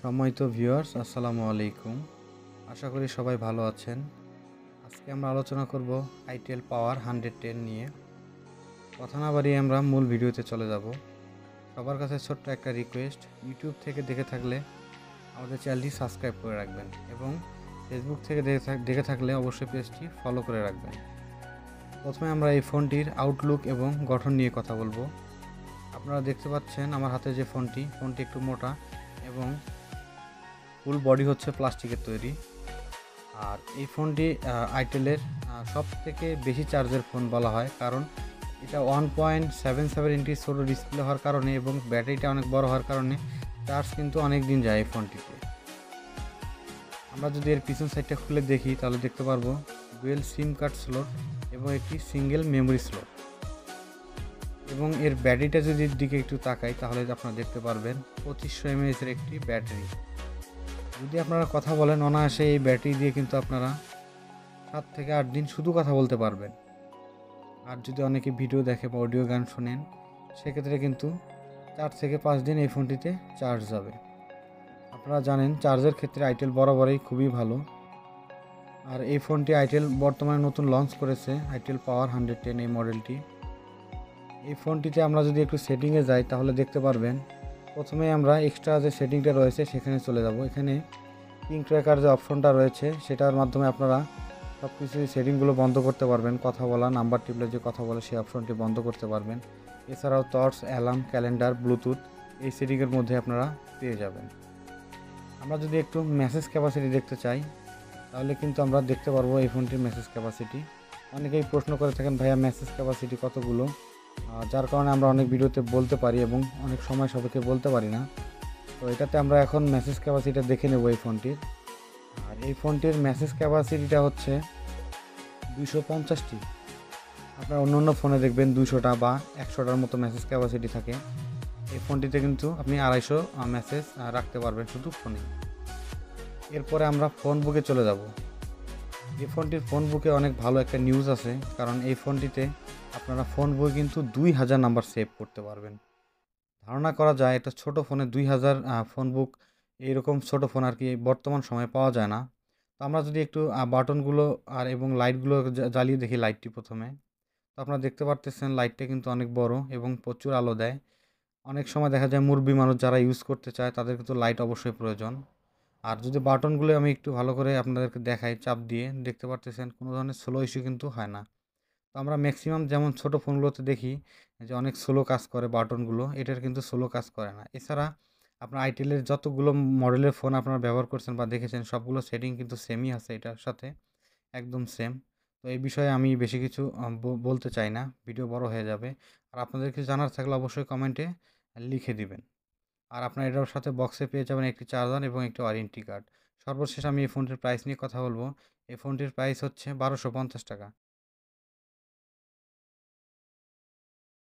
সম্মানিত ভিউয়ার্স, আসসালামু আলাইকুম। আশা করি সবাই ভালো আছেন। আজকে আমরা আলোচনা করব আইটেল পাওয়ার 110 নিয়ে। কথা না বাড়িয়ে আমরা মূল ভিডিওতে চলে যাব। সবার কাছে ছোট্ট একটা রিকোয়েস্ট, ইউটিউব থেকে দেখে থাকলে আমাদের চ্যানেলটি সাবস্ক্রাইব করে রাখবেন এবং ফেসবুক থেকে দেখে থাকলে অবশ্যই পেজটি ফলো করে রাখবেন। প্রথমে আমরা এই ফোনটির আউটলুক এবং গঠন নিয়ে কথা বলবো। আপনারা দেখতে পাচ্ছেন আমার হাতে যে ফোনটি একটু মোটা এবং ফুল বডি হচ্ছে প্লাস্টিকের তৈরি। আর এই ফোনটি আইটেলের সবথেকে বেশি চার্জের ফোন বলা হয়, কারণ এটা 1.77 ইঞ্চি ছোটো ডিসপ্লে হওয়ার কারণে এবং ব্যাটারিটা অনেক বড় হওয়ার কারণে চার্জ কিন্তু অনেক দিন যায় এই ফোনটিতে। আমরা যদি এর পিছন সাইডটা খুলে দেখি তাহলে দেখতে পারবো ডুয়েল সিম কার্ড স্লট এবং একটি সিঙ্গেল মেমোরি স্লট। এবং এর ব্যাটারিটা যদি দিকে একটু তাকাই তাহলে আপনারা দেখতে পারবেন 2500 mAh একটি ব্যাটারি। যদি আপনারা কথা বলেন অনায়াসে এই ব্যাটারি দিয়ে কিন্তু আপনারা 7 থেকে 8 দিন শুধু কথা বলতে পারবেন। আর যদি অনেকে ভিডিও দেখে বা অডিও গান শোনেন সেক্ষেত্রে কিন্তু 4 থেকে 5 দিন এই ফোনটিতে চার্জ যাবে। আপনারা জানেন চার্জের ক্ষেত্রে আইটেল বরাবরই খুবই ভালো। আর এই ফোনটি আইটেল বর্তমানে নতুন লঞ্চ করেছে, আইটেল পাওয়ার 110 এই মডেলটি। এই ফোনটিতে আমরা যদি একটু সেটিংয়ে যাই তাহলে দেখতে পারবেন প্রথমে আমরা এক্সট্রা যে সেটিংটা রয়েছে সেখানে চলে যাব। এখানে পিং ট্র্যাকার যে অপশনটা রয়েছে সেটার মাধ্যমে আপনারা সব কিছু সেটিংগুলো বন্ধ করতে পারবেন। কথা বলা, নাম্বার টিপলে যে কথা বলে সেই অপশনটি বন্ধ করতে পারবেন। এছাড়াও টর্চ, অ্যালার্ম, ক্যালেন্ডার, ব্লুটুথ এই সেটিংয়ের মধ্যে আপনারা পেয়ে যাবেন। আমরা যদি একটু মেসেজ ক্যাপাসিটি দেখতে চাই তাহলে কিন্তু আমরা দেখতে পারবো এই ফোনটির মেসেজ ক্যাপাসিটি। অনেকেই প্রশ্ন করে থাকেন ভাইয়া মেসেজ ক্যাপাসিটি কতগুলো, যার কারণে আমরা অনেক ভিডিওতে বলতে পারি এবং অনেক সময় সবাইকে বলতে পারি না। তো এটাতে আমরা এখন মেসেজ ক্যাপাসিটিটা দেখে নেব এই ফোনটির। আর এই ফোনটির মেসেজ ক্যাপাসিটিটা হচ্ছে 250টি। আপনার অন্য অন্য ফোনে দেখবেন 200টা বা 100টার মতো মেসেজ ক্যাপাসিটি থাকে। এই ফোনটিতে কিন্তু আপনি 250 মেসেজ রাখতে পারবেন শুধু ফোনে। এরপরে আমরা ফোন বুকে চলে যাব। এই ফোনটির ফোন বুকে অনেক ভালো একটা নিউজ আছে, কারণ এই ফোনটিতে আপনারা ফোন বুকে কিন্তু 2000 নাম্বার সেভ করতে পারবেন। ধারণা করা যায় এটা ছোট ফোনে 2000 ফোন বুক, এইরকম ছোট ফোন আর কি বর্তমান সময়ে পাওয়া যায় না। তো আমরা যদি একটু বাটনগুলো আর এবং লাইটগুলো জ্বালিয়ে দেখি লাইটটি প্রথমে, তো আপনারা দেখতে পারতেছেন লাইটটা কিন্তু অনেক বড় এবং প্রচুর আলো দেয়। অনেক সময় দেখা যায় মুরব্বি মানুষ যারা ইউজ করতে চায় তাদের কিন্তু লাইট অবশ্যই প্রয়োজন। আর যদি বাটনগুলো আমি একটু ভালো করে আপনাদেরকে দেখাই চাপ দিয়ে, দেখতে পারতেছেন কোনো ধরনের স্লো ইস্যু কিন্তু হয় না। তো আমরা ম্যাক্সিমাম যেমন ছোট ফোনগুলোতে দেখি যে অনেক স্লো কাজ করে বাটনগুলো, এটার কিন্তু স্লো কাজ করে না। এছাড়া আপনার আইটেলের যতগুলো মডেলের ফোন আপনারা ব্যবহার করছেন বা দেখেছেন সবগুলো সেটিং কিন্তু সেমই আছে এটার সাথে, একদম সেম। তো এই বিষয়ে আমি বেশি কিছু বলতে চাই না, ভিডিও বড় হয়ে যাবে। আর আপনাদের কিছু জানার থাকলে অবশ্যই কমেন্টে লিখে দিবেন। আর আপনার এটার সাথে বক্সে পেয়ে যাবেন একটি চার্জার এবং একটি ওয়ারেন্টি কার্ড। সর্বশেষ আমি এই ফোনটির প্রাইস নিয়ে কথা বলবো। এই ফোনটির প্রাইস হচ্ছে 1250 টাকা।